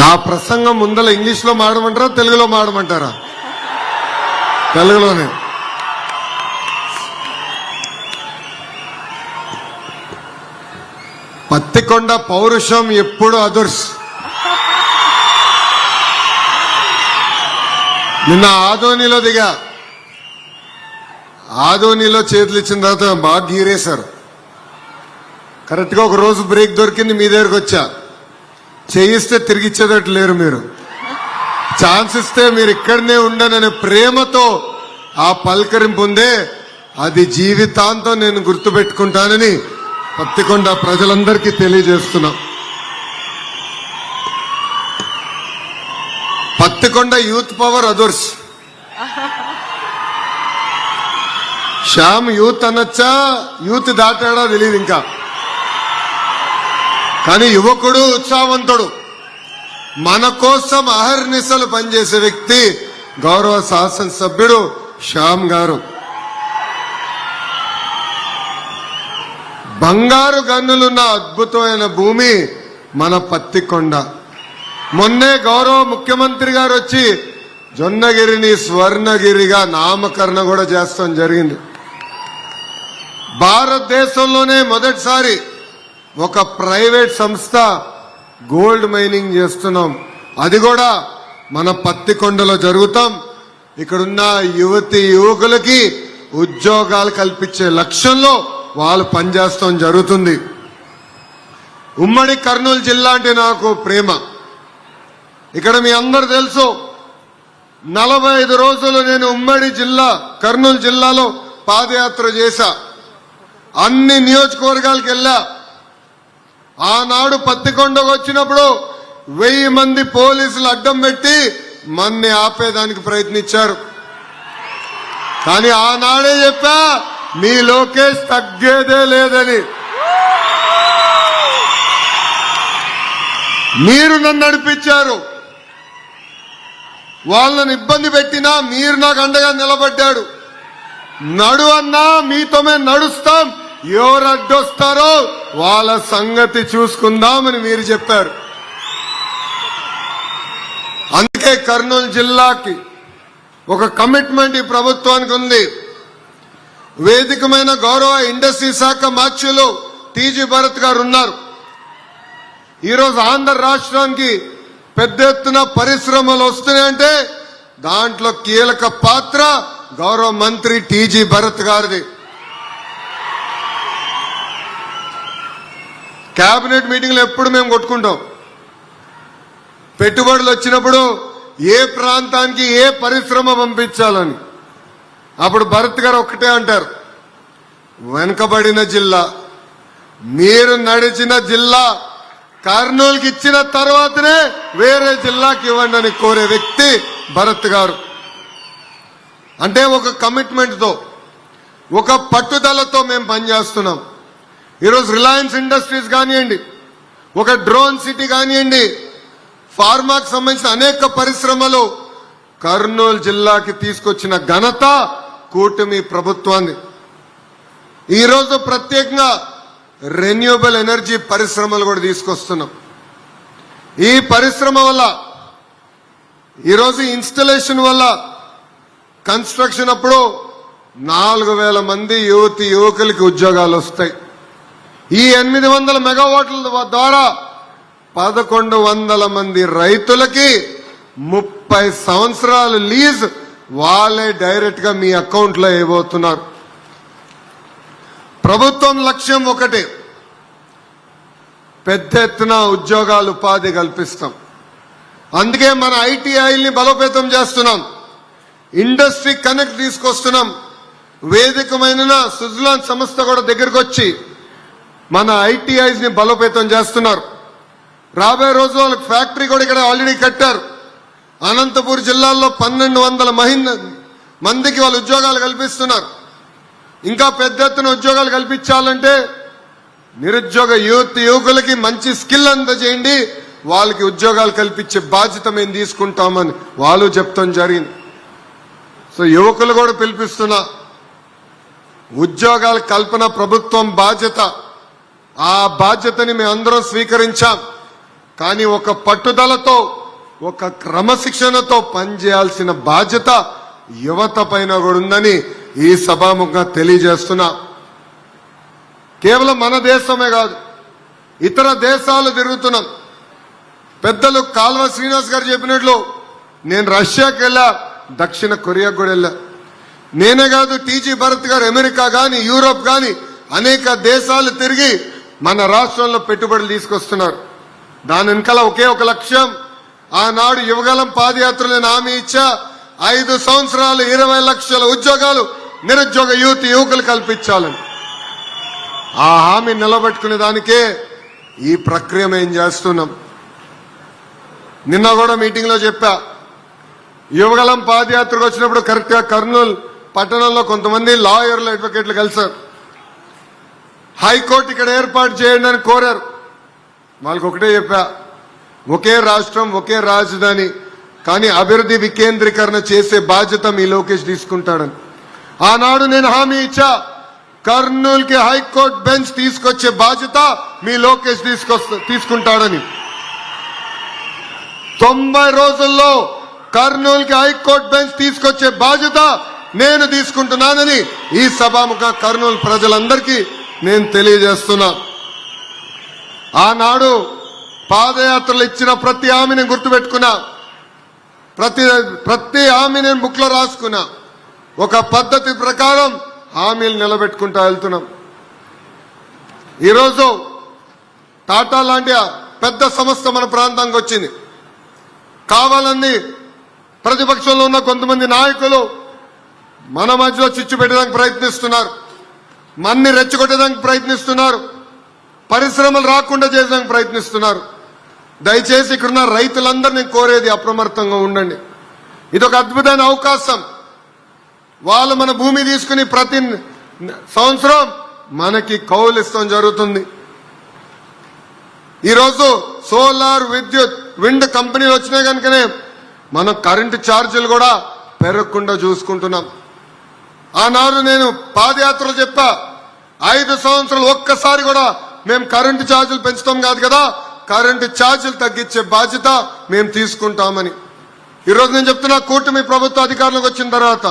నా ప్రసంగం ముందల ఇంగ్లీష్లో మాడమంటారా తెలుగులో మాడమంటారా? తెలుగులోనే. పత్తికొండ పౌరుషం ఎప్పుడు అదుర్స్. నిన్న ఆదోనిలో దిగా, ఆదోనిలో చేతులు ఇచ్చిన తర్వాత బాగా గీరేశారు. కరెక్ట్గా ఒక రోజు బ్రేక్ దొరికింది, మీ దగ్గరకు వచ్చా. చేయిస్తే తిరిగి ఇచ్చేటట్టు లేరు మీరు. ఛాన్స్ ఇస్తే మీరు ఇక్కడనే ఉండననే ప్రేమతో ఆ పలకరింపు ఉందే, అది జీవితాంతం నేను గుర్తుపెట్టుకుంటానని పత్తికొండ ప్రజలందరికీ తెలియజేస్తున్నా. Pattikonda youth power others. Shyam youth అనొచ్చా, యూత్ దాటాడా తెలియదు ఇంకా. కానీ యువకుడు, ఉత్సాహవంతుడు, మన కోసం అహర్నిశలు పనిచేసే వ్యక్తి గౌరవ శాసనసభ్యుడు శ్యామ్ గారు. బంగారు గన్నులున్న అద్భుతమైన భూమి మన పత్తికొండ. మొన్నే గౌరవ ముఖ్యమంత్రి గారు వచ్చి జొన్నగిరిని స్వర్ణగిరిగా నామకరణ కూడా చేస్తాం జరిగింది. భారతదేశంలోనే మొదటిసారి ఒక ప్రైవేట్ సంస్థ గోల్డ్ మైనింగ్ చేస్తున్నాం. అది కూడా మన పత్తికొండలో జరుగుతాం. ఇక్కడున్న యువతి యువకులకి ఉద్యోగాలు కల్పించే లక్ష్యంలో వాళ్ళు పనిచేస్తాం జరుగుతుంది. ఉమ్మడి కర్నూలు జిల్లా అంటే నాకు ప్రేమ. ఇక్కడ మీ అందరు తెలుసు, 45 రోజులు నేను ఉమ్మడి జిల్లా కర్నూలు జిల్లాలో పాదయాత్ర చేశా. అన్ని నియోజకవర్గాలకు వెళ్ళా. ఆనాడు పత్తికొండకు వచ్చినప్పుడు 1000 మంది పోలీసులు అడ్డం పెట్టి మన్ని ఆపేదానికి ప్రయత్నించారు. కానీ ఆనాడే చెప్పా, మీ లోకేష్ తగ్గేదే లేదని. మీరు నన్ను నడిపించారు. వాళ్ళని ఇబ్బంది పెట్టినా మీరు నాకు అండగా నిలబడ్డాడు. నడు అన్నా మీతో మేము నడుస్తాం, ఎవరు అడ్డొస్తారో వాళ్ళ సంగతి చూసుకుందామని మీరు చెప్పారు. అందుకే కర్నూలు జిల్లాకి ఒక కమిట్మెంట్ ఈ ప్రభుత్వానికి ఉంది. వేదికమైన గౌరవ ఇండస్ట్రీ శాఖ మార్చులు టీజీ భరత్ గారు ఉన్నారు. ఈరోజు ఆంధ్ర రాష్ట్రానికి పెద్ద ఎత్తున పరిశ్రమలు వస్తున్నాయంటే దాంట్లో కీలక పాత్ర గౌరవ మంత్రి టీజీ భరత్ గారిది. కేబినెట్ మీటింగ్లో ఎప్పుడు మేము కొట్టుకుంటాం. పెట్టుబడులు వచ్చినప్పుడు ఏ ప్రాంతానికి ఏ పరిశ్రమ పంపించాలని. అప్పుడు భరత్ గారు ఒక్కటే అంటారు, వెనుకబడిన జిల్లా, మీరు నడిచిన జిల్లా కర్నూలుకి ఇచ్చిన తర్వాతనే వేరే జిల్లాకి ఇవ్వండి అని కోరే వ్యక్తి భరత్ గారు. అంటే ఒక కమిట్మెంట్తో, ఒక పట్టుదలతో మేము పనిచేస్తున్నాం. ఈరోజు రిలయన్స్ ఇండస్ట్రీస్ కానివ్వండి, ఒక డ్రోన్ సిటీ కానివ్వండి, ఫార్మాకు సంబంధించిన అనేక పరిశ్రమలు కర్నూలు జిల్లాకి తీసుకొచ్చిన ఘనత కూటమి ప్రభుత్వాన్ని. ఈరోజు ప్రత్యేకంగా రెన్యూబుల్ ఎనర్జీ పరిశ్రమలు కూడా తీసుకొస్తున్నాం. ఈ పరిశ్రమ వల్ల, ఈరోజు ఇన్స్టలేషన్ వల్ల, కన్స్ట్రక్షన్ అప్పుడు 4000 మంది యువతి యువకులకి ఉద్యోగాలు వస్తాయి. ఈ 800 మెగావాట్ల ద్వారా 1100 మంది రైతులకి 30 సంవత్సరాలు లీజ్ వాళ్ళే డైరెక్ట్ గా మీ అకౌంట్లో వేయబోతున్నారు. ప్రభుత్వం లక్ష్యం ఒకటే, పెద్ద ఎత్తున ఉద్యోగాలు ఉపాధి కల్పిస్తాం. అందుకే మన ఐటీఐల్ని బలోపేతం చేస్తున్నాం, ఇండస్ట్రీ కనెక్ట్ తీసుకొస్తున్నాం. వేదికమైన సుజలాన్ సంస్థ కూడా దగ్గరకు వచ్చి మన ఐటీఐస్ ని బలోపేతం చేస్తున్నారు. రాబోయే రోజు వాళ్ళకి ఫ్యాక్టరీ కూడా ఇక్కడ ఆల్రెడీ కట్టారు. అనంతపూర్ జిల్లాలో 1200 మందికి వాళ్ళు ఉద్యోగాలు కల్పిస్తున్నారు. ఇంకా పెద్ద ఎత్తున ఉద్యోగాలు కల్పించాలంటే నిరుద్యోగ యువకులకి మంచి స్కిల్ అందజేయండి, వాళ్ళకి ఉద్యోగాలు కల్పించే బాధ్యత మేము తీసుకుంటామని వాళ్ళు చెప్తాం జరిగింది. సో యువకులు కూడా పిలిపిస్తున్నా, ఉద్యోగాల కల్పన ప్రభుత్వం బాధ్యత. ఆ బాధ్యతని మేము అందరం స్వీకరించాం. కానీ ఒక పట్టుదలతో ఒక క్రమశిక్షణతో పనిచేయాల్సిన బాధ్యత యువత పైన కూడా ఉందని ఈ సభాముఖంగా తెలియజేస్తున్నా. కేవలం మన దేశమే కాదు, ఇతర దేశాలు తిరుగుతున్నాం. పెద్దలు కాల్వ శ్రీనివాస్ గారు చెప్పినట్లు నేను రష్యాకి వెళ్ళా, దక్షిణ కొరియాకు కూడా వెళ్ళా. నేనే కాదు, టీజీ భరత్ గారు అమెరికా కానీ యూరోప్ కానీ అనేక దేశాలు తిరిగి మన రాష్ట్రంలో పెట్టుబడులు తీసుకొస్తున్నారు. దాని వెనకాల ఒకే ఒక లక్ష్యం. ఆనాడు యువగలం పాదయాత్రలో నేను హామీ ఇచ్చా, 5 సంవత్సరాలు 20 లక్షల ఉద్యోగాలు నిరుద్యోగ యువకులు కల్పించాలని. ఆ హామీ నిలబెట్టుకునే దానికే ఈ ప్రక్రియ మేము చేస్తున్నాం. నిన్న కూడా మీటింగ్ లో చెప్పా, యువగలం పాదయాత్రకు వచ్చినప్పుడు కరెక్ట్ గా కర్నూలు పట్టణంలో కొంతమంది లాయర్లు అడ్వకేట్లు కలిశారు. హైకోర్టు ఇక్కడ ఏర్పాటు చేయండి అని కోరారు. వాళ్ళకి ఒకటే చెప్పా, ఒకే రాష్ట్రం ఒకే రాజధాని, కానీ అభివృద్ధి వికేంద్రీకరణ చేసే బాధ్యత మీ లోకేష్ తీసుకుంటాడని. ఆనాడు నేను హామీ ఇచ్చా, కర్నూలుకి హైకోర్టు బెంచ్ తీసుకొచ్చే బాధ్యత మీ లోకేష్ తీసుకుంటాడని. 90 రోజుల్లో కర్నూలుకి హైకోర్టు బెంచ్ తీసుకొచ్చే బాధ్యత నేను తీసుకుంటున్నానని ఈ సభాముఖ కర్నూలు ప్రజలందరికీ నేను తెలియజేస్తున్నా. ఆనాడు పాదయాత్రలు ఇచ్చిన ప్రతి హామీని గుర్తుపెట్టుకున్నా, ప్రతి హామీని బుక్లో రాసుకున్నా. ఒక పద్ధతి ప్రకారం హామీలు నిలబెట్టుకుంటా వెళ్తున్నాం. ఈరోజు టాటా లాంటి పెద్ద సంస్థ మన ప్రాంతానికి వచ్చింది. కావాలని ప్రతిపక్షంలో ఉన్న కొంతమంది నాయకులు మన మధ్యలో చిచ్చు పెట్టడానికి ప్రయత్నిస్తున్నారు, మన్ని రెచ్చగొట్టడానికి ప్రయత్నిస్తున్నారు, పరిశ్రమలు రాకుండా చేయడానికి ప్రయత్నిస్తున్నారు. దయచేసి ఇక్కడున్న రైతులందరినీ కోరేది అప్రమత్తంగా ఉండండి. ఇది ఒక అద్భుతమైన అవకాశం. వాళ్ళు మన భూమి తీసుకుని ప్రతి సంవత్సరం మనకి కౌలు ఇస్తాం జరుగుతుంది. ఈరోజు సోలార్ విద్యుత్ విండ్ కంపెనీలు వచ్చినాయి కనుకనే మనం కరెంటు ఛార్జీలు కూడా పెరగకుండా చూసుకుంటున్నాం. ఆనాడు నేను పాదయాత్రలు చెప్పా, 5 సంవత్సరాలు ఒక్కసారి కూడా మేము కరెంటు ఛార్జీలు పెంచుతాం కాదు కదా, కరెంటు ఛార్జీలు తగ్గించే బాధ్యత మేము తీసుకుంటామని. ఈరోజు నేను చెప్తున్నా, కూటమి ప్రభుత్వ అధికారంలోకి వచ్చిన తర్వాత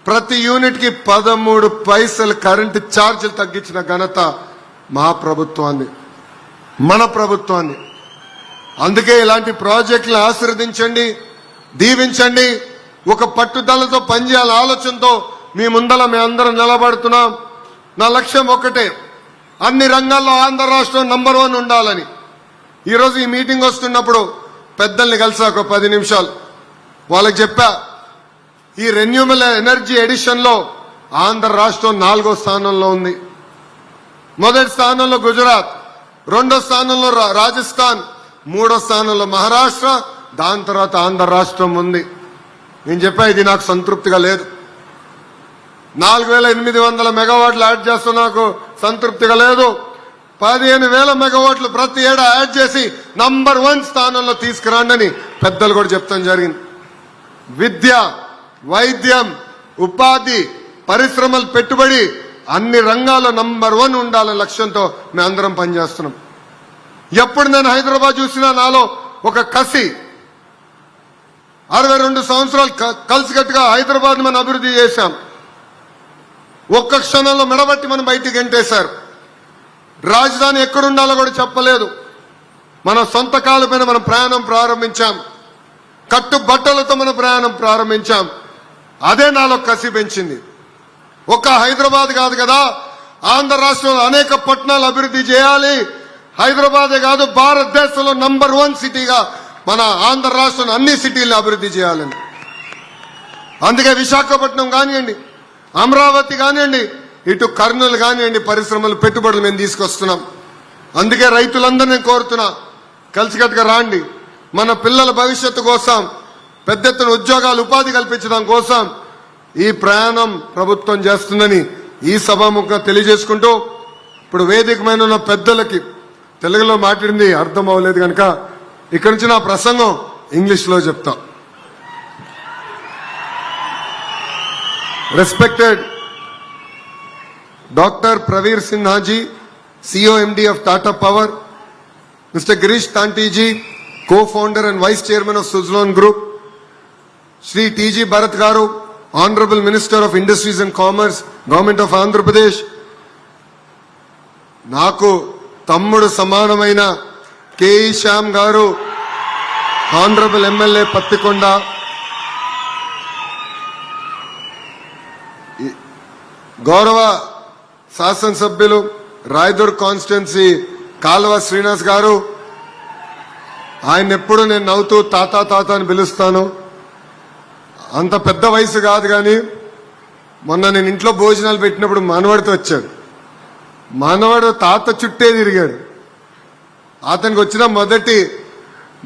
ప్రతి యూనిట్ కి 13 పైసలు కరెంటు ఛార్జీలు తగ్గించిన ఘనత మా ప్రభుత్వాన్ని, మన ప్రభుత్వాన్ని. అందుకే ఇలాంటి ప్రాజెక్టులను ఆశీర్వదించండి, దీవించండి. ఒక పట్టుదలతో పనిచేయాల ఆలోచనతో మీ ముందర మేమందరం నిలబడుతున్నాం. నా లక్ష్యం ఒకటే, అన్ని రంగాల్లో ఆంధ్ర రాష్ట్రం నంబర్ 1 ఉండాలని. ఈరోజు ఈ మీటింగ్ వస్తున్నప్పుడు పెద్దల్ని కలిసా, ఒక 10 నిమిషాలు వాళ్ళకి చెప్పా, ఈ రెన్యూబుల్ ఎనర్జీ ఎడిషన్ లో ఆంధ్ర రాష్ట్రం 4వ స్థానంలో ఉంది. మొదటి స్థానంలో గుజరాత్, 2వ స్థానంలో రాజస్థాన్, 3వ స్థానంలో మహారాష్ట్ర, దాని తర్వాత ఆంధ్ర రాష్ట్రం ఉంది. నేను చెప్పా, ఇది నాకు సంతృప్తిగా లేదు. 4800 మెగావాట్లు యాడ్ చేస్తూ నాకు సంతృప్తిగా లేదు. 15,000 మెగావాట్లు ప్రతి ఏడా యాడ్ చేసి నంబర్ 1 స్థానంలో తీసుకురాండి అని పెద్దలు కూడా చెప్తాం జరిగింది. విద్య, వైద్యం, ఉపాధి, పరిశ్రమలు, పెట్టుబడి అన్ని రంగాల్లో నంబర్ 1 ఉండాలనే లక్ష్యంతో మేము అందరం పనిచేస్తున్నాం. ఎప్పుడు నేను హైదరాబాద్ చూసినా నాలో ఒక కసి. 62 సంవత్సరాలు కలిసికట్టుగా హైదరాబాద్ మనం అభివృద్ధి చేశాం. ఒక్క క్షణంలో మెడబట్టి మనం బయటికి గెంటేశారు. రాజధాని ఎక్కడుండాలో కూడా చెప్పలేదు. మన సొంత కాళ్ళ పైన మనం ప్రయాణం ప్రారంభించాం. కట్టుబట్టలతో మన ప్రయాణం ప్రారంభించాం. అదే నాలో కసి పెంచింది. ఒక్క హైదరాబాద్ కాదు కదా, ఆంధ్ర రాష్ట్రంలో అనేక పట్టణాలు అభివృద్ధి చేయాలి. హైదరాబాదే కాదు, భారతదేశంలో నంబర్ 1 సిటీగా మన ఆంధ్ర రాష్ట్రం అన్ని సిటీలను అభివృద్ధి చేయాలని. అందుకే విశాఖపట్నం కానివ్వండి, అమరావతి కానివ్వండి, ఇటు కర్నూలు కానివ్వండి, పరిశ్రమలు, పెట్టుబడులు మేము తీసుకొస్తున్నాం. అందుకే రైతులందరినీ కోరుతున్నా, కలిసికట్టుగా రాండి. మన పిల్లల భవిష్యత్తు కోసం, పెద్ద ఎత్తున ఉద్యోగాలు, ఉపాధి కల్పించడం కోసం ఈ ప్రయాణం ప్రభుత్వం చేస్తుందని ఈ సభాముఖంగా తెలియజేసుకుంటూ, ఇప్పుడు వేదిక మీద ఉన్న పెద్దలకి తెలుగులో మాట్లాడింది అర్థం అవ్వలేదు కనుక ఇక్కడి నుంచి నా ప్రసంగం ఇంగ్లీష్లో చెప్తా. Respected Dr. Praveer Sinha ji, CEO MD of Tata Power, Mr. Girish Tantiji, co-founder and vice chairman of Suzlon Group, Shri T.G. Bharat Garu, Honorable Minister of Industries and Commerce, Government of Andhra Pradesh, నాకు తమ్ముడు సమానమైన K E Shyam గారు, honourable MLA Pattikonda, గౌరవ శాసనసభ్యులు Rayadurg constituency కాల్వ శ్రీనివాస్ గారు, ఆయన ఎప్పుడు నేను నవ్వుతూ తాత తాత అని పిలుస్తాను. అంత పెద్ద వయసు కాదు కానీ మొన్న నేను ఇంట్లో భోజనాలు పెట్టినప్పుడు మనవడితో వచ్చాడు. మనవడు తాత చుట్టే తిరిగాడు. అతనికి వచ్చిన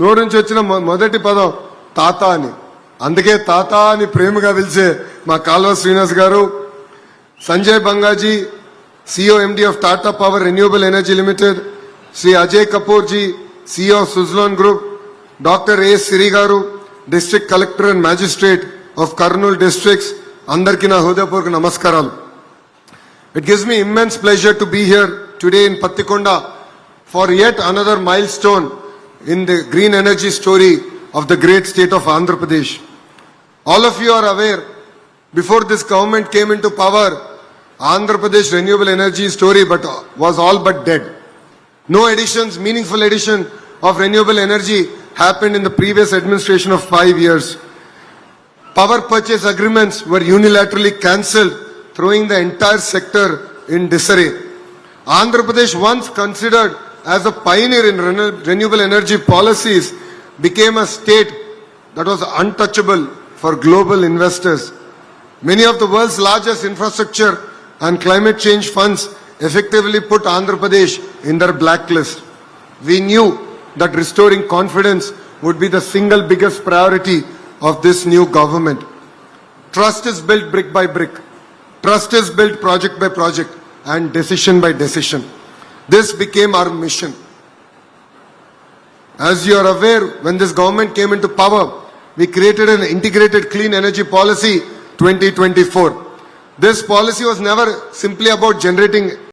నోరు నుంచి వచ్చిన మొదటి పదం తాత అని. అందుకే తాత అని ప్రేమగా పిలిచే మా కాల్వ శ్రీనివాస్ గారు, Sanjay బంగాజీ, CEO MD of Tata Power Renewable Energy Limited, Sri Ajay Kapoor ji, CEO of Suzlon Group, Dr. A. Siri garu, District Collector and Magistrate of Kurnool Districts, andarki na hృదయపూర్వక నమస్కారాలు. It gives me immense pleasure to be here today in Pattikonda for yet another milestone in the green energy story of the great state of Andhra Pradesh. All of you are aware, before this government came into power, Andhra Pradesh renewable energy story was all but dead. No additions, meaningful addition of renewable energy happened in the previous administration of 5 years. Power purchase agreements were unilaterally cancelled, throwing the entire sector in disarray. Andhra Pradesh, once considered as a pioneer in renewable energy policies, became a state that was untouchable for global investors. Many of the world's largest infrastructure and climate change funds effectively put Andhra Pradesh in their blacklist. We knew that restoring confidence would be the single biggest priority of this new government. Trust is built brick by brick. Trust is built project by project and decision by decision. This became our mission. As you are aware, when this government came into power, we created an integrated clean energy policy 2024. This policy was never simply about generating